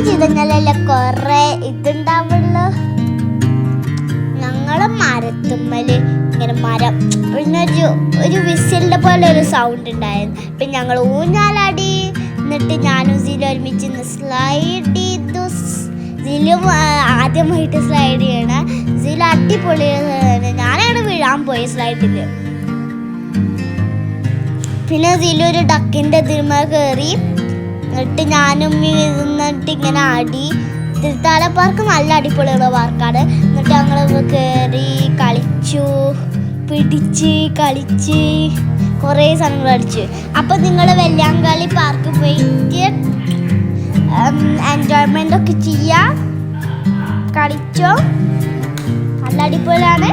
ചെയ്തല്ലേ കൊറേ ഇതുണ്ടാവുള്ളു. ഞങ്ങള് മരത്തുമ്മല് ഇങ്ങനെ മരം പിന്നെ ഒരു വിസിലിന്റെ പോലെ ഒരു സൗണ്ട് ഉണ്ടായിരുന്നു. പിന്നെ ഞങ്ങൾ ഊഞ്ഞാലാടി. എന്നിട്ട് ഞാനും സിലും ഒരുമിച്ച് സ്ലൈഡ് ചെയ്തു. സിലും ആദ്യമായിട്ട് സ്ലൈഡ് ചെയ്യണ. സിലും അടിപൊളിയാണ്. ഞാനാണ് വീഴാൻ പോയി സ്ലൈഡില്. പിന്നെ സിലൊരു ഡക്കിന്റെ ഇതിന്മേ കയറി. എന്നിട്ട് ഞാനും ഇരുന്നിട്ട് ഇങ്ങനെ ആടി. തിരുത്താല പാർക്ക് നല്ല അടിപൊളിയുള്ള പാർക്കാണ്. എന്നിട്ട് ഞങ്ങൾ കയറി കളിച്ചു, പിടിച്ച് കളിച്ച് കുറേ സാധനങ്ങൾ അടിച്ചു. അപ്പം നിങ്ങൾ വെള്ളിയാങ്കാളി പാർക്ക് പോയിട്ട് എൻജോയ്മെൻ്റ് ഒക്കെ ചെയ്യാം, കളിച്ചോ, നല്ല അടിപൊളിയാണ്.